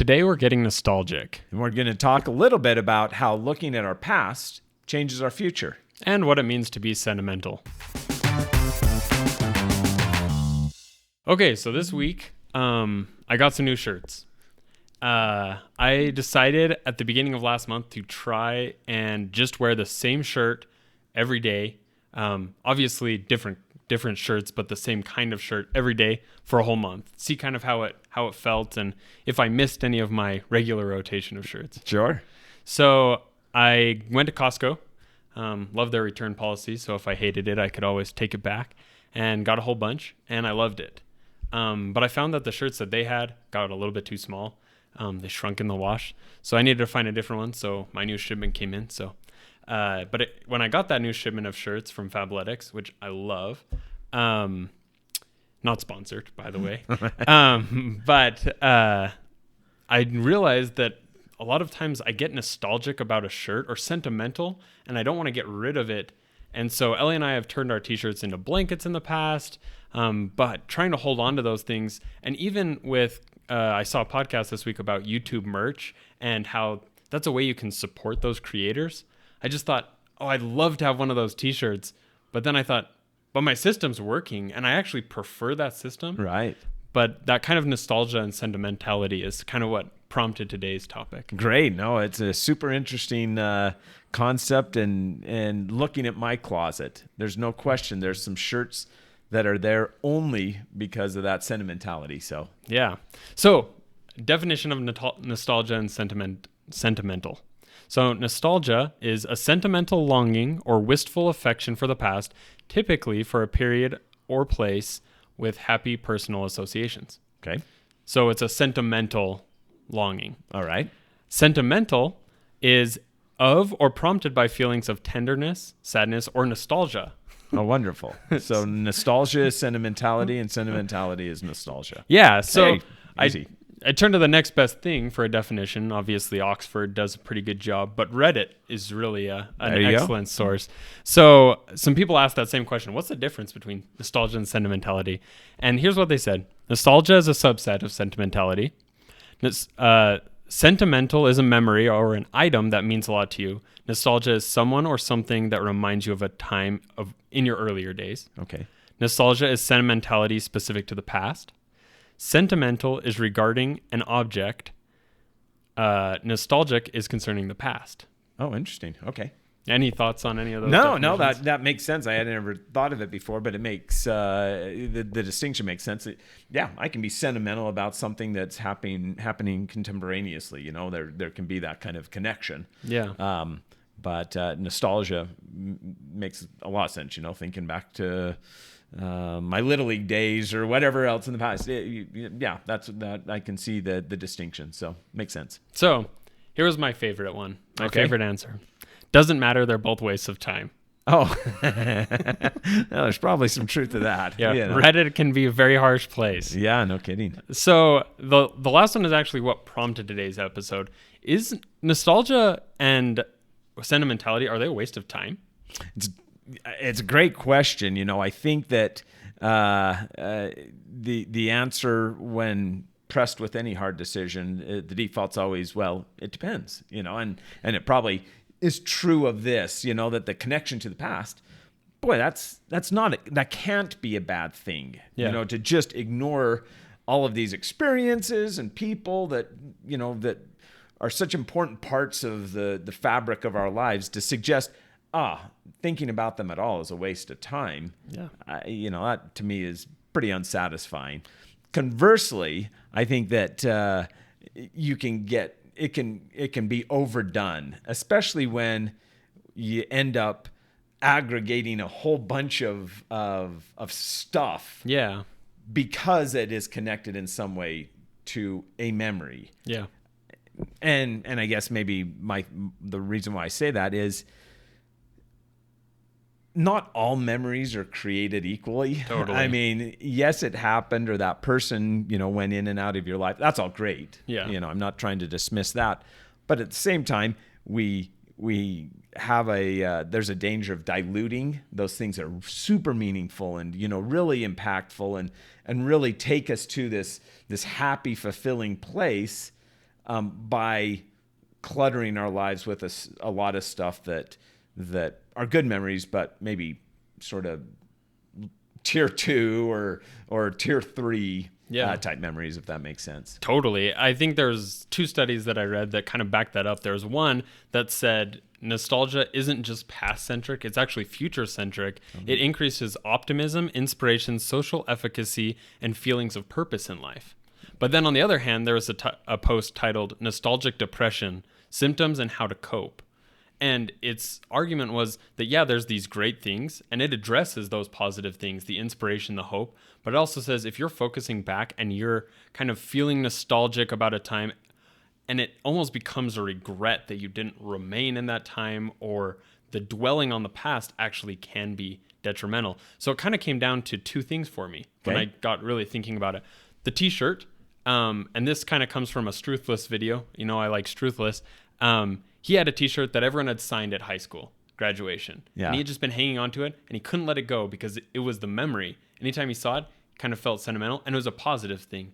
Today we're getting nostalgic. And we're going to talk a little bit about how looking at our past changes our future. And what it means to be sentimental. Okay, so this week, I got some new shirts. I decided at the beginning of last month to try and just wear the same shirt every day. Obviously different shirts, but the same kind of shirt every day for a whole month. See kind of how it felt and if I missed any of my regular rotation of shirts. Sure. So I went to Costco. Love their return policy, so if I hated it, I could always take it back, and got a whole bunch, and I loved it. But I found that the shirts that they had got a little bit too small. They shrunk in the wash, so I needed to find a different one. So my new shipment came in. So, when I got that new shipment of shirts from Fabletics, which I love, not sponsored, by the way, I realized that a lot of times I get nostalgic about a shirt or sentimental, and I don't want to get rid of it. And so Ellie and I have turned our t-shirts into blankets in the past, but trying to hold on to those things. And even with, I saw a podcast this week about YouTube merch and how that's a way you can support those creators. I just thought, I'd love to have one of those t-shirts. But then I thought, but my system's working and I actually prefer that system. Right. But that kind of nostalgia and sentimentality is kind of what prompted today's topic. Great. No, it's a super interesting concept. And looking at my closet, there's no question there's some shirts that are there only because of that sentimentality. So yeah. So definition of nostalgia and sentimental. So nostalgia is a sentimental longing or wistful affection for the past, typically for a period or place with happy personal associations. Okay. So it's a sentimental longing. All right. Sentimental is of or prompted by feelings of tenderness, sadness, or nostalgia. Oh, wonderful. So nostalgia is sentimentality and sentimentality is nostalgia. Yeah. So easy. I turned to the next best thing for a definition. Obviously, Oxford does a pretty good job, but Reddit is really an excellent source. So some people asked that same question. What's the difference between nostalgia and sentimentality? And here's what they said. Nostalgia is a subset of sentimentality. Sentimental is a memory or an item that means a lot to you. Nostalgia is someone or something that reminds you of a time in your earlier days. Okay. Nostalgia is sentimentality specific to the past. Sentimental is regarding an object. Nostalgic is concerning the past. Oh, interesting. Okay. Any thoughts on any of those? No, that makes sense. I had never thought of it before, but it makes the distinction makes sense. I can be sentimental about something that's happening contemporaneously. You know, there can be that kind of connection. Yeah. But nostalgia makes a lot of sense. You know, thinking back to my Little League days or whatever else in the past. That I can see the distinction. So makes sense. So here was my favorite one. My favorite answer. Doesn't matter. They're both wastes of time. Oh, there's probably some truth to that. Yeah, you know. Reddit can be a very harsh place. Yeah, no kidding. So the last one is actually what prompted today's episode. Is nostalgia and sentimentality, are they a waste of time? It's a great question. You know, I think that the answer when pressed with any hard decision, the default's always, well, it depends. You know, and it probably is true of this. You know, that the connection to the past, boy, that can't be a bad thing. Yeah. You know, to just ignore all of these experiences and people that you know that are such important parts of the fabric of our lives, to suggest thinking about them at all is a waste of time. Yeah. That to me is pretty unsatisfying. Conversely, I think that it can be overdone, especially when you end up aggregating a whole bunch of stuff. Yeah. Because it is connected in some way to a memory. Yeah. And I guess maybe the reason why I say that is not all memories are created equally. Totally. I mean, yes, it happened, or that person, went in and out of your life. That's all great. Yeah. I'm not trying to dismiss that. But at the same time, we have there's a danger of diluting those things that are super meaningful and, really impactful and really take us to this happy, fulfilling place. by cluttering our lives with a lot of stuff that are good memories, but maybe sort of tier 2 or tier 3 type memories, if that makes sense. Totally. I think there's 2 studies that I read that kind of back that up. There's one that said nostalgia isn't just past centric, it's actually future centric. It increases optimism, inspiration, social efficacy, and feelings of purpose in life. But then on the other hand, there was a post titled Nostalgic Depression, Symptoms and How to Cope. And its argument was that, yeah, there's these great things, and it addresses those positive things, the inspiration, the hope. But it also says if you're focusing back and you're kind of feeling nostalgic about a time, and it almost becomes a regret that you didn't remain in that time, or the dwelling on the past actually can be detrimental. So it kind of came down to 2 things for me when I got really thinking about it. The t-shirt, and this kind of comes from a Struthless video. You know, I like Struthless. He had a t-shirt that everyone had signed at high school graduation. Yeah. And he had just been hanging on to it, and he couldn't let it go because it was the memory. Anytime he saw it, it kind of felt sentimental, and it was a positive thing.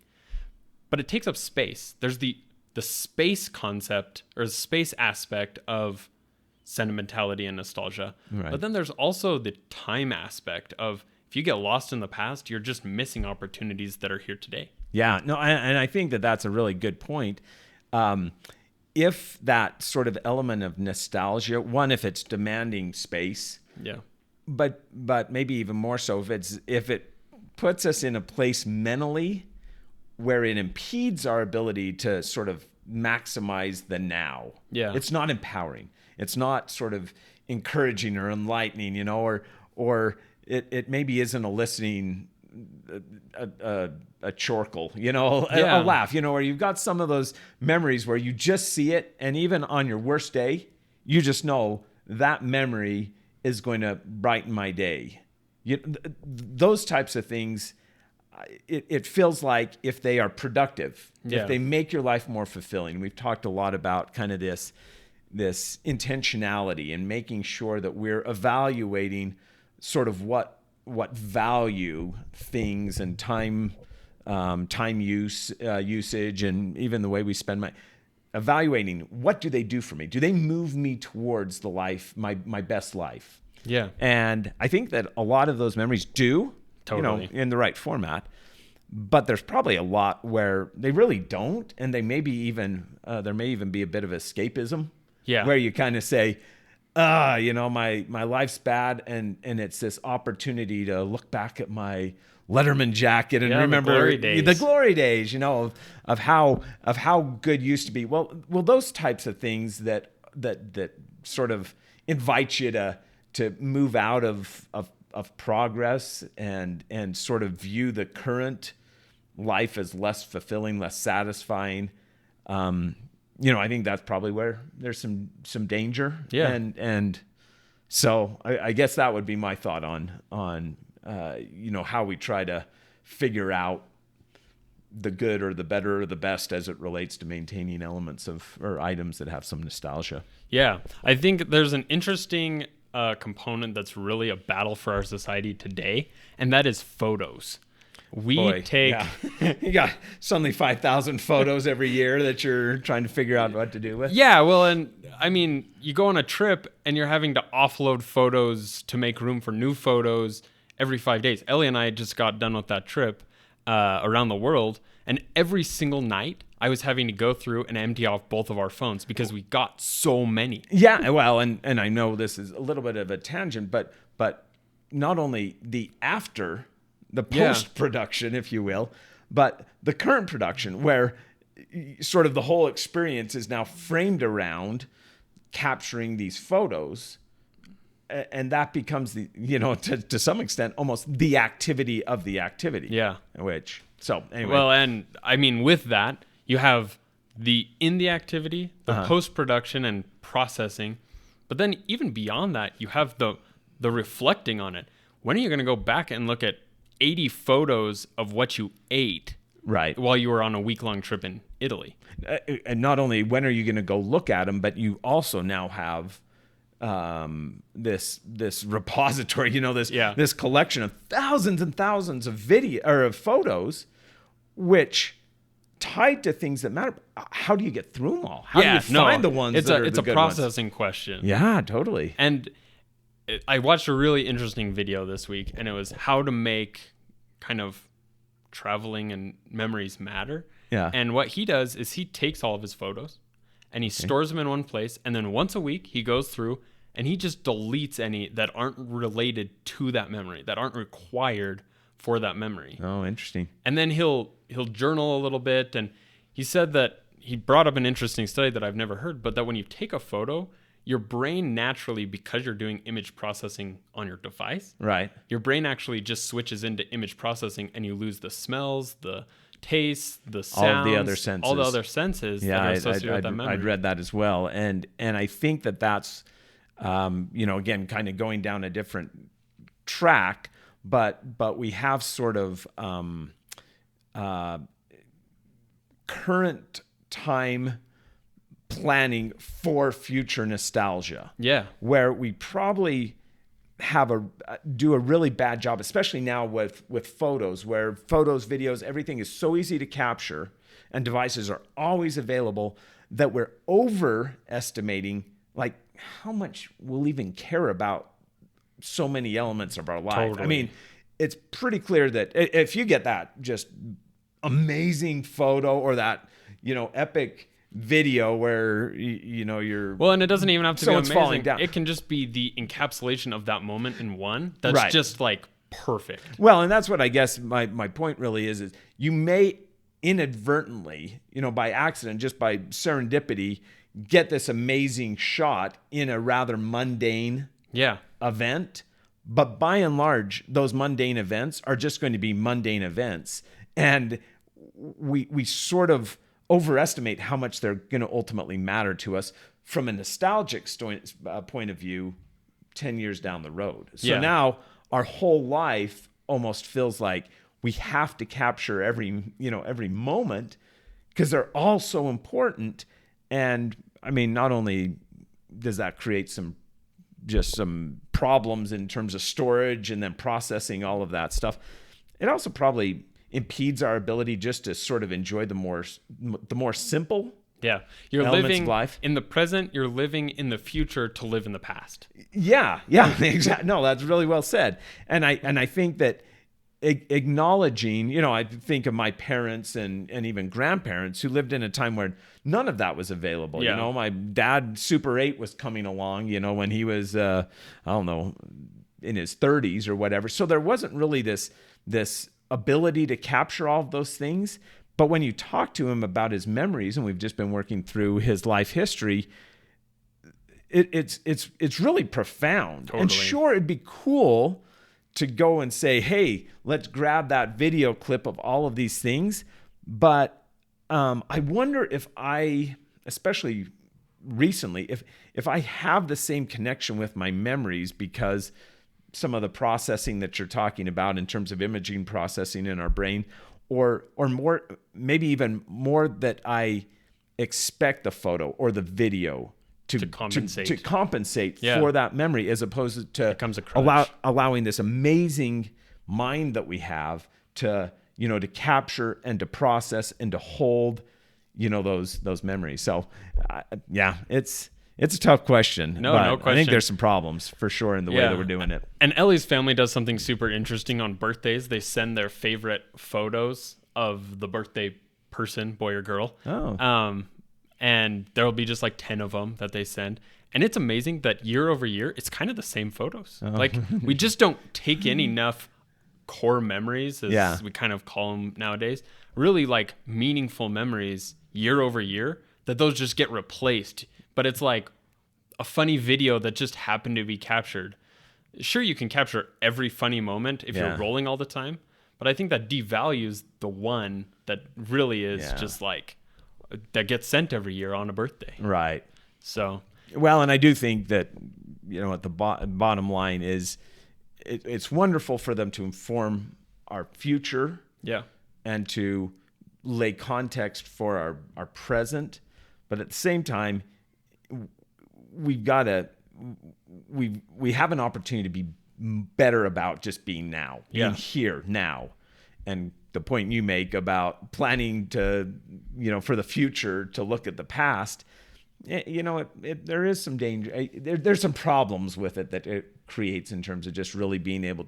But it takes up space. There's the space concept, or the space aspect of sentimentality and nostalgia. Right. But then there's also the time aspect of, if you get lost in the past, you're just missing opportunities that are here today. Yeah, no, and I think that that's a really good point. If that sort of element of nostalgia, one, if it's demanding space, but maybe even more so if it puts us in a place mentally where it impedes our ability to sort of maximize the now. Yeah, it's not empowering. It's not sort of encouraging or enlightening, you know, or it maybe isn't eliciting a chortle, you know, a laugh, you know, where you've got some of those memories where you just see it, and even on your worst day, you just know that memory is going to brighten my day. Those types of things, it feels like if they are productive, if they make your life more fulfilling. We've talked a lot about kind of this intentionality and making sure that we're evaluating sort of what value things and time usage, and even the way we spend evaluating what do they do for me? Do they move me towards the life, my best life? Yeah. And I think that a lot of those memories do, totally, you know, in the right format. But there's probably a lot where they really don't, and they maybe even there may even be a bit of escapism. Yeah. Where you kind of say, you know, my life's bad, and it's this opportunity to look back at my Letterman jacket and remember the glory days, you know, of how good used to be. Well, those types of things that sort of invite you to move out of progress and sort of view the current life as less fulfilling, less satisfying. You know, I think that's probably where there's some danger. Yeah. And so I guess that would be my thought on you know, how we try to figure out the good or the better or the best as it relates to maintaining elements or items that have some nostalgia. Yeah. I think there's an interesting component that's really a battle for our society today, and that is photos. You got suddenly 5,000 photos every year that you're trying to figure out what to do with. Yeah, well, and I mean, you go on a trip and you're having to offload photos to make room for new photos every 5 days. Ellie and I just got done with that trip around the world, and every single night I was having to go through and empty off both of our phones because we got so many. Yeah, well, and I know this is a little bit of a tangent, but not only the post-production, if you will, but the current production, where sort of the whole experience is now framed around capturing these photos, and that becomes the, you know, to some extent, almost the activity of the activity. Yeah. So anyway. Well, and I mean, with that, you have the activity, the post-production and processing, but then even beyond that, you have the reflecting on it. When are you going to go back and look at 80 photos of what you ate while you were on a week-long trip in Italy? And not only when are you going to go look at them, but you also now have this repository, you know, this collection of thousands and thousands of video or of photos, which tied to things that matter. How do you get through them all? How do you find the ones that are it's the a good processing question. Yeah, totally. And I watched a really interesting video this week, and it was how to make kind of traveling and memories matter. Yeah. And what he does is he takes all of his photos and he stores them in one place, and then once a week he goes through and he just deletes any that aren't related to that memory, that aren't required for that memory. Oh, interesting. And then he'll journal a little bit, and he said that he brought up an interesting study that I've never heard, but that when you take a photo, your brain naturally, because you're doing image processing on your device, Right. your brain actually just switches into image processing, and you lose the smells, the tastes, the sounds, all the other senses. all the other senses that are associated with that memory. I'd read that as well, and I think that's again, kind of going down a different track, but we have sort of current time planning for future nostalgia. Yeah. Where we probably do a really bad job, especially now with photos, where photos, videos, everything is so easy to capture and devices are always available, that we're overestimating like how much we'll even care about so many elements of our life. Totally. I mean, it's pretty clear that if you get that just amazing photo or that, epic video where you're and it doesn't even have to be someone's amazing. falling down. It can just be the encapsulation of that moment in one that's Right. just like perfect. Well, and that's what I guess my point really is you may inadvertently, by accident, just by serendipity, get this amazing shot in a rather mundane event. But by and large, those mundane events are just going to be mundane events. And we sort of overestimate how much they're going to ultimately matter to us from a nostalgic point of view 10 years down the road. So now our whole life almost feels like we have to capture every moment because they're all so important. And I mean, not only does that create some problems in terms of storage and then processing all of that stuff, it also probably impedes our ability just to sort of enjoy the more simple you're elements living of life. In the present, you're living in the future to live in the past. Yeah, exactly. No, that's really well said. And I think that acknowledging, I think of my parents and even grandparents who lived in a time where none of that was available. My dad, Super 8 was coming along, when he was, I don't know, in his 30s or whatever. So there wasn't really this ability to capture all of those things. But when you talk to him about his memories, and we've just been working through his life history, it's really profound. Totally. And sure, it'd be cool to go and say, hey, let's grab that video clip of all of these things. But I wonder if especially recently, if I have the same connection with my memories, because some of the processing that you're talking about in terms of imaging processing in our brain, or more, maybe even more, that I expect the photo or the video to compensate for that memory, as opposed to allowing this amazing mind that we have to capture and to process and to hold those memories. So it's a tough question. No question. I think there's some problems for sure in the way that we're doing it. And Ellie's family does something super interesting on birthdays. They send their favorite photos of the birthday person, boy or girl. And there'll be just like 10 of them that they send. And it's amazing that year over year, it's kind of the same photos. Like, we just don't take in enough core memories, as we kind of call them nowadays, really like meaningful memories year over year, that those just get replaced. But it's like a funny video that just happened to be captured. Sure, you can capture every funny moment if you're rolling all the time, but I think that devalues the one that really is just like, that gets sent every year on a birthday. Right. So, well, and I do think that, at the bottom line is it's wonderful for them to inform our future. Yeah. And to lay context for our present. But at the same time, we have an opportunity to be better about just being now, being here now. And the point you make about planning to, for the future, to look at the past, there is some danger. There's some problems with it that it creates in terms of just really being able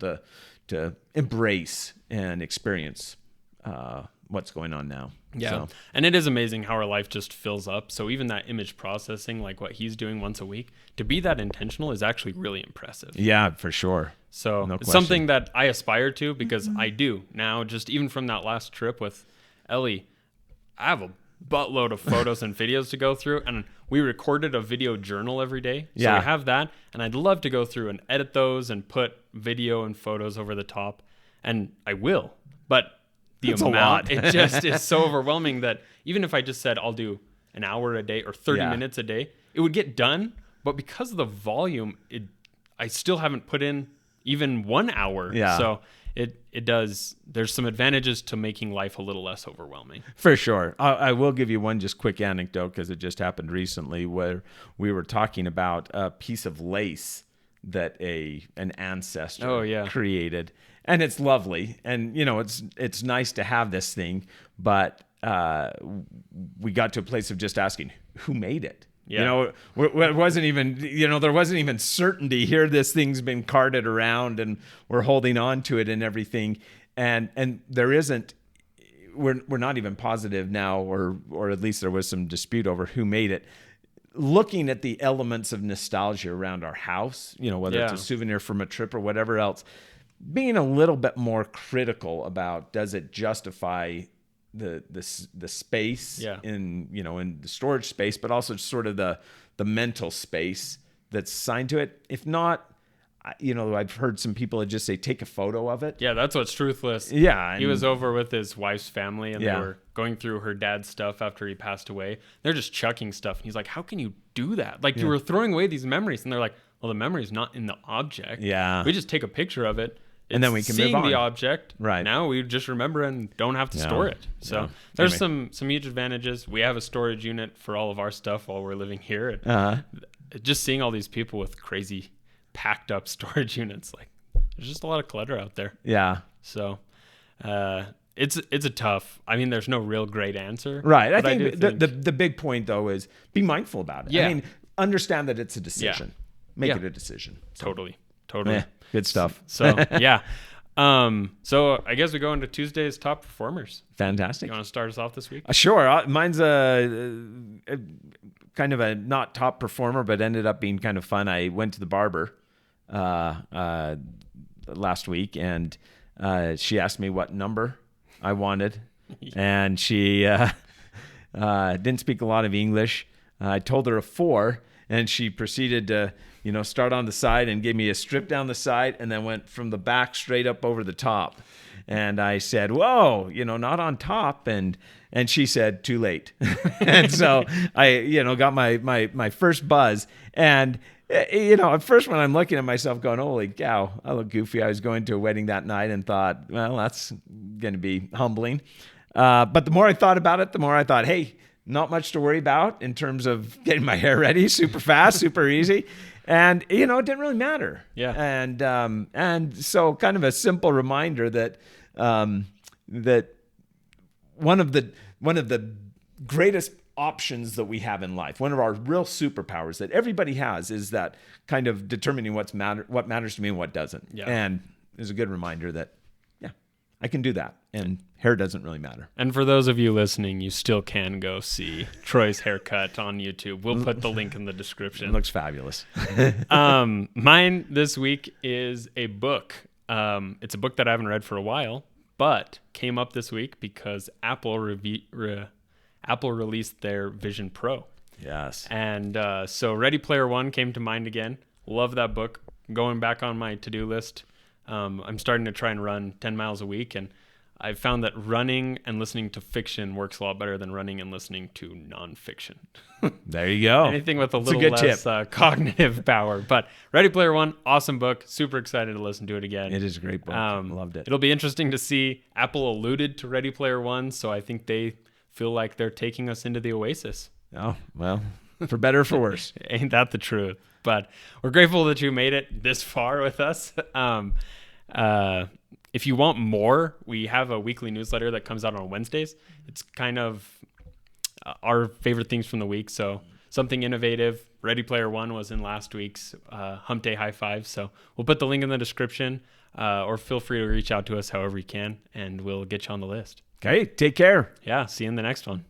to embrace and experience what's going on now. Yeah. So. And it is amazing how our life just fills up. So even that image processing, like what he's doing once a week, to be that intentional is actually really impressive. Yeah, for sure. So No it's question. something that I aspire to, because I do now. Just even from that last trip with Ellie, I have a buttload of photos and videos to go through, and we recorded a video journal every day. So Yeah. we have that, and I'd love to go through and edit those and put video and photos over the top, and I will. But the That's a amount, lot. it just is so overwhelming that even if I just said I'll do an hour a day or 30 Yeah. minutes a day, it would get done. But because of the volume, I still haven't put in even 1 hour. Yeah. So it does. There's some advantages to making life a little less overwhelming. For sure. I will give you one just quick anecdote, because it just happened recently, where we were talking about a piece of lace that an ancestor created. And it's lovely. And, it's nice to have this thing. But we got to a place of just asking, who made it? Yeah. It wasn't even, there wasn't even certainty here. This thing's been carted around and we're holding on to it and everything. And there isn't, we're not even positive now, or at least there was some dispute over who made it. Looking at the elements of nostalgia around our house, whether it's a souvenir from a trip or whatever else, being a little bit more critical about, does it justify the space in the storage space, but also sort of the mental space that's assigned to it. If not, I've heard some people just say, take a photo of it. Yeah, that's what's truthless. Yeah. He was over with his wife's family, and Yeah. they were going through her dad's stuff after he passed away. They're just chucking stuff. And he's like, how can you do that? Like, you were throwing away these memories. And they're like, well, the memory's not in the object. Yeah. We just take a picture of it. And then we can move seeing on. the object. Right. Now we just remember and don't have to store it. So there's some huge advantages. We have a storage unit for all of our stuff while we're living here. And just seeing all these people with crazy packed up storage units, like, there's just a lot of clutter out there. Yeah. So it's a tough, there's no real great answer. Right. I but think, the big point, though, is be mindful about it. Yeah. Understand that it's a decision. Yeah. Make it a decision. So, Totally. good stuff. So yeah. So I guess we go into Tuesday's top performers. Fantastic. You want to start us off this week? Sure. Mine's a kind of a not top performer, but ended up being kind of fun. I went to the barber last week, and she asked me what number I wanted, and she didn't speak a lot of English. I told her a 4, and she proceeded to start on the side and gave me a strip down the side, and then went from the back straight up over the top. And I said, whoa, not on top. And she said, too late. And so I, got my first buzz. And, at first when I'm looking at myself going, holy cow, I look goofy. I was going to a wedding that night and thought, well, that's going to be humbling. But the more I thought about it, the more I thought, hey, not much to worry about in terms of getting my hair ready, super fast, super easy. And, it didn't really matter. Yeah. And so kind of a simple reminder that, that one of the greatest options that we have in life, one of our real superpowers that everybody has, is that kind of determining what matters to me and what doesn't. Yeah. And it's a good reminder that, I can do that. And hair doesn't really matter. And for those of you listening, you still can go see Troy's haircut on YouTube. We'll put the link in the description. It looks fabulous. Mine this week is a book. It's a book that I haven't read for a while, but came up this week because Apple released their Vision Pro. Yes. And so Ready Player One came to mind again. Love that book. Going back on my to-do list. I'm starting to try and run 10 miles a week, and I've found that running and listening to fiction works a lot better than running and listening to nonfiction. There you go. Anything with a little less cognitive power. But Ready Player One, awesome book. Super excited to listen to it again. It is a great book. Loved it. It'll be interesting to see. Apple alluded to Ready Player One, so I think they feel like they're taking us into the oasis. Oh, well, for better or for worse. Ain't that the truth? But we're grateful that you made it this far with us. if you want more, we have a weekly newsletter that comes out on Wednesdays. It's kind of our favorite things from the week. So something innovative. Ready Player One was in last week's Hump Day High Five. So we'll put the link in the description, or feel free to reach out to us however you can, and we'll get you on the list. Okay, take care. Yeah, see you in the next one.